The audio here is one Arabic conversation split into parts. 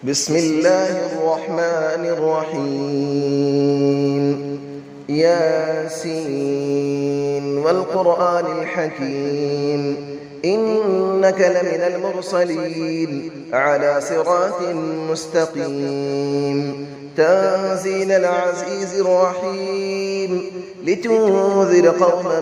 بسم الله الرحمن الرحيم ياسين والقرآن الحكيم إنك لمن المرسلين على صراط مستقيم تنزيل العزيز الرحيم لتنذر قوما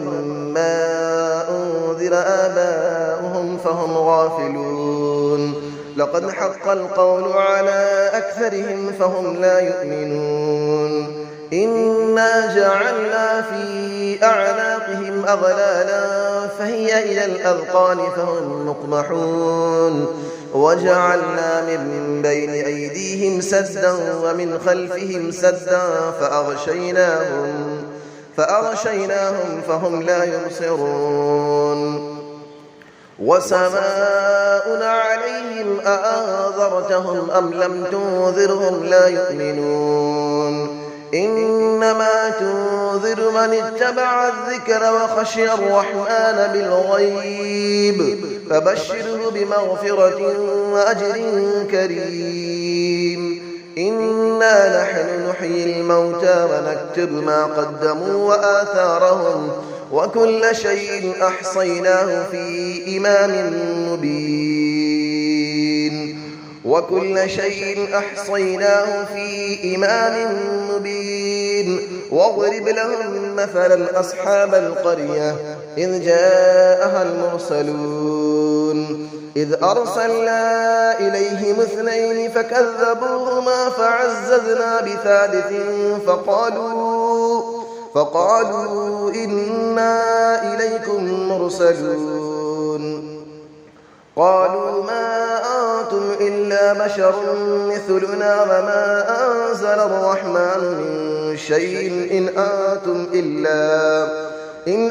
ما أنذر آباؤهم فهم غافلون لقد حق القول على أكثرهم فهم لا يؤمنون إنا جعلنا في أعناقهم أغلالا فهي إلى الأذقان فهم مقمحون وجعلنا من بين أيديهم سدا ومن خلفهم سدا فأغشيناهم فهم لا يبصرون وسماء عليهم أأنذرتهم أم لم تنذرهم لا يؤمنون إنما تنذر من اتبع الذكر وخشي الرحمن بالغيب فبشره بمغفرة وأجر كريم إنا نحن نحيي الموتى ونكتب ما قدموا وآثارهم وكل شيء أحصيناه في إمام مبين واضرب لهم مثلا أصحاب القرية إذ جاءها المرسلون إذ أرسلنا إليهم 2 فكذبوهما فعززنا بثالث فقالوا إنا إليكم مرسلون قالوا ما أنتم إلا بشر مثلنا وما أنزل الرحمن من شيء إن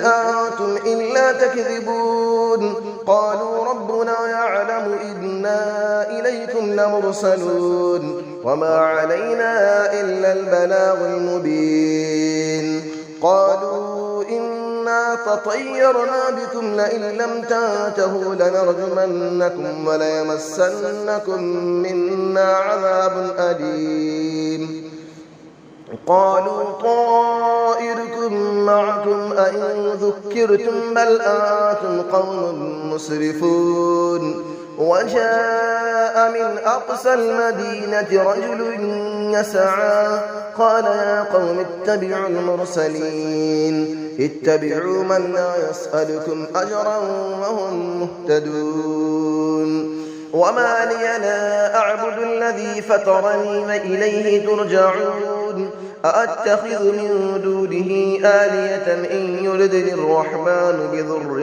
أنتم إلا تكذبون قالوا ربنا يعلم إنا إليكم لمرسلون وما علينا إلا البلاغ المبين قالوا إنا تطيرنا بكم لئن لم تنتهوا لنرجمنكم وليمسنكم منا عذاب أليم قالوا طائركم معكم أئن ذكرتم بل أنتم قوم مسرفون وجاء من أقصى المدينة رجل يسعى قال يا قوم اتبعوا المرسلين اتبعوا من لا يسألكم أجرا وهم مهتدون وما لي لا أعبد الذي فطرني وإليه ترجعون أأتخذ من دونه آلية إن يردني الرحمن بضر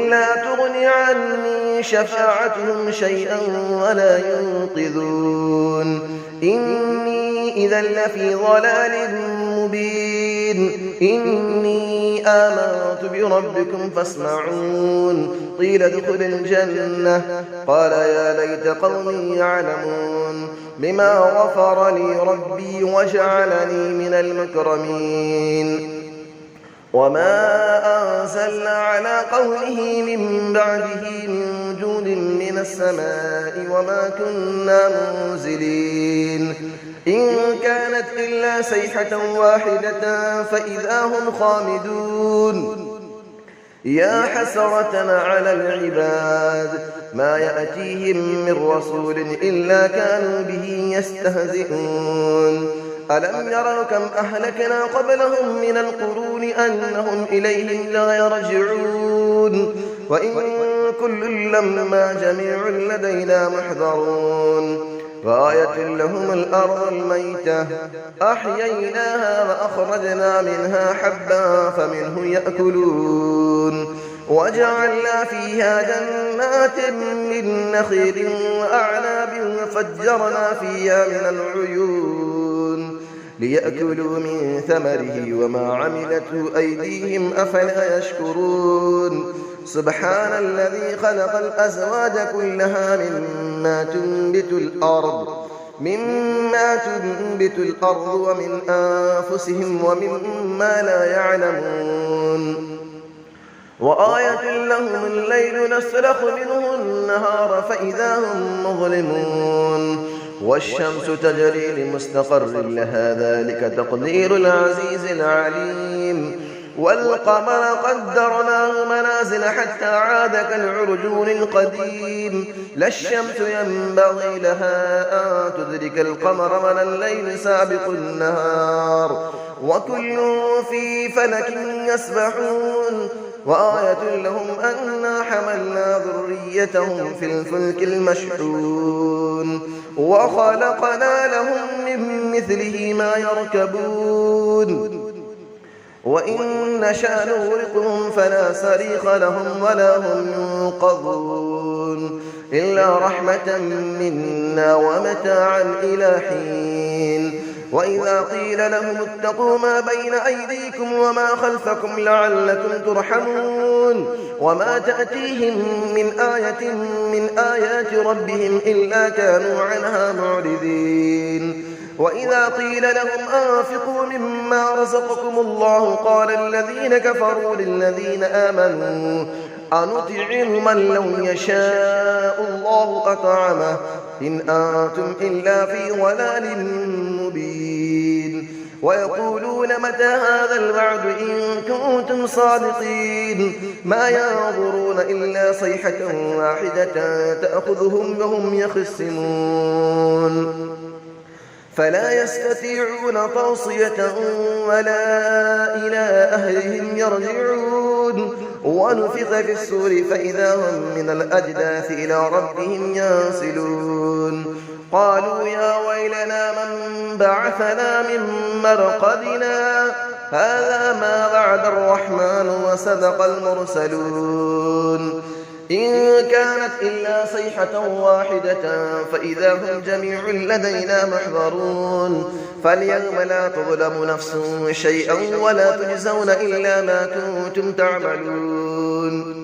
لا تغني عني شفاعتهم شيئا ولا ينقذون إني إذا لفي ضلال مبين إني آمنت بربكم فاسمعون قيل ادخل الجنة قال يا ليت قومي يعلمون بما غفر لي ربي وجعلني من المكرمين وما أنزلنا على قوله من بعده من جود من السماء وما كنا منزلين إن كانت إلا صيحة واحدة فإذا هم خامدون يا حسرة على العباد ما يأتيهم من رسول إلا كانوا به يستهزئون ألم يروا كم أهلكنا قبلهم من القرون أنهم إليهم لا يرجعون وإن كل لما جميع لدينا محضرون وآية لهم الأرض الميتة أحييناها وأخرجنا منها حبا فمنه يأكلون وجعلنا فيها جنات من نخيل وأعناب وفجرنا فيها من العيون ليأكلوا من ثمره وما عملته أيديهم أفلا يشكرون سبحان الذي خلق الأزواج كلها مما تنبت الأرض ومن أنفسهم ومما لا يعلمون وآية لهم الليل نسلخ منه النهار فإذا هم مظلمون والشمس تجري لمستقر لها ذلك تقدير العزيز العليم والقمر قدرناه منازل حتى عاد كالعرجون القديم لا الشمس ينبغي لها أن تدرك القمر ولا الليل سابق النهار وكل في فلك يسبحون وآية لهم أنا حملنا ذريتهم في الفلك المشحون وخلقنا لهم من مثله ما يركبون وإن نشأ نغرقهم فلا صريخ لهم ولا هم ينقذون إلا رحمة منا ومتاعا إلى حين وإذا قيل لهم اتقوا ما بين أيديكم وما خلفكم لعلكم ترحمون وما تأتيهم من آية من آيات ربهم إلا كانوا عنها معرضين وإذا قيل لهم أنفقوا مما رزقكم الله قال الذين كفروا للذين آمنوا أنطعم من لو يشاء الله أطعمه إن أنتم إلا في ضلال مبين ويقولون متى هذا الوعد إن كنتم صادقين ما ينظرون إلا صيحة واحدة تأخذهم وهم يخصمون فلا يستطيعون توصية ولا إلى أهلهم يرجعون ونفخ في السور فإذا هم من الأجداث إلى ربهم ينسلون قالوا يا ويلنا من بعثنا من مرقدنا هذا ما وعد الرحمن وصدق المرسلون إن كانت إلا صيحة واحدة فإذا هم جميع لدينا محضرون فاليوم لا تظلم نفس شيئا ولا تجزون إلا ما كنتم تعملون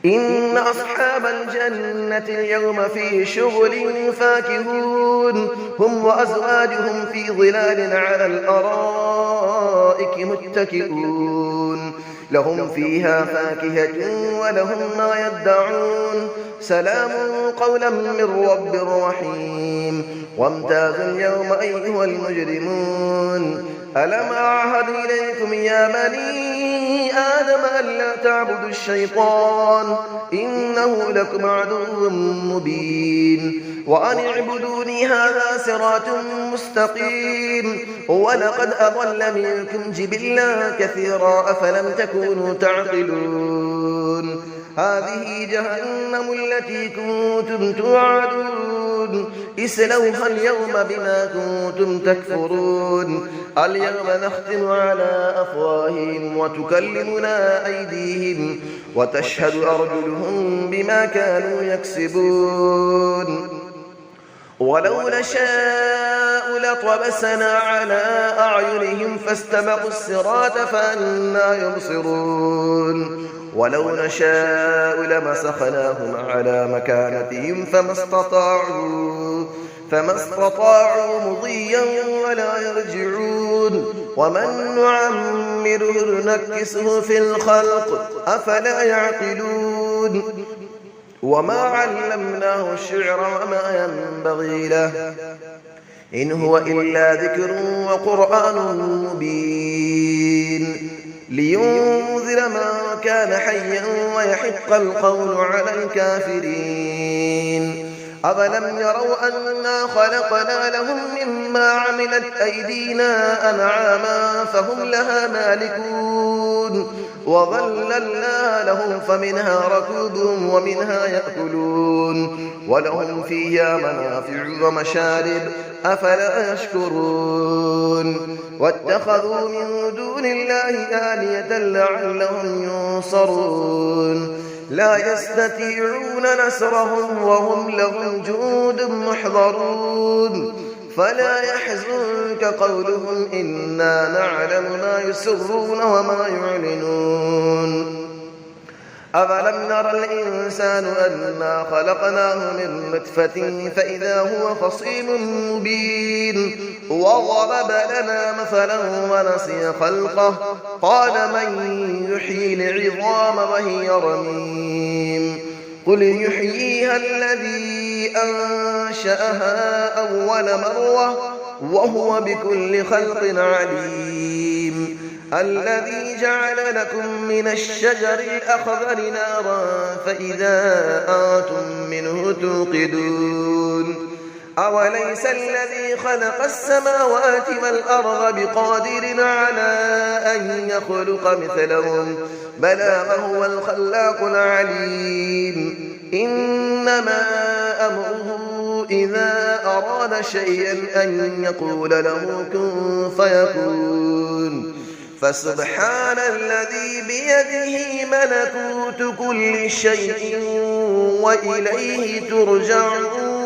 إن أصحاب الجنة اليوم في شغل فاكهون هم وأزواجهم في ظلال على الأرائك متكئون لهم فيها فاكهة ولهم ما يدعون سلام قولا من رب رحيم وامتازوا اليوم أيها المجرمون ألم أعهد إليكم يا بني آدم ألا تعبدوا الشيطان إنه لكم عدو مبين وأن اعبدوني هذا صراط مستقيم ولقد أضل منكم جبلا كثيرا أفلم تكونوا تعقلون هذه جهنم التي كنتم توعدون اسلوها اليوم بما كنتم تكفرون اليوم نختم على أفواههم وتكلمنا أيديهم وتشهد أرجلهم بما كانوا يكسبون ولو نشاء لطمسنا على أعينهم فاستبقوا الصراط فأنى يبصرون ولو نشاء لمسخناهم على مكانتهم فما استطاعوا مضيا ولا يرجعون ومن نعمره نكسه في الخلق أفلا يعقلون وما علمناه الشعر وما ينبغي له إن هو إلا ذكر وقرآن مبين لينذر من كان حيا ويحق القول على الكافرين أفلم يروا أنا خلقنا لهم مما عملت أيدينا أنعاما فهم لها مالكون وظللنا لهم فمنها ركوبهم ومنها يأكلون ولهم فيها منافع ومشارب أفلا يشكرون واتخذوا من دون الله آلية لعلهم ينصرون لا يستطيعون نصرهم وهم لهم جند محضرون فلا يحزنك قولهم إنا نعلم ما يسرون وما يعلنون أفلم نرى الإنسان أنا خلقناه من نطفة فإذا هو خصيم مبين وضرب لنا مثلا ونسي خلقه قال من يحيي العظام وهي رميم قل يحييها الذي أنشأها أول مرة وهو بكل خلق عليم الذي جعل لكم من الشجر الأخضر نارا فإذا أنتم منه توقدون أوليس الذي خلق السماوات والأرض بقادر على أن يخلق مثلهم بلى وهو الخلاق العليم إنما أمره إذا أراد شيئا أن يقول له كن فيكون فسبحان الذي بيده ملكوت كل شيء وإليه ترجعون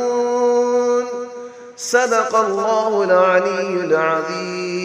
صدق الله العلي العظيم.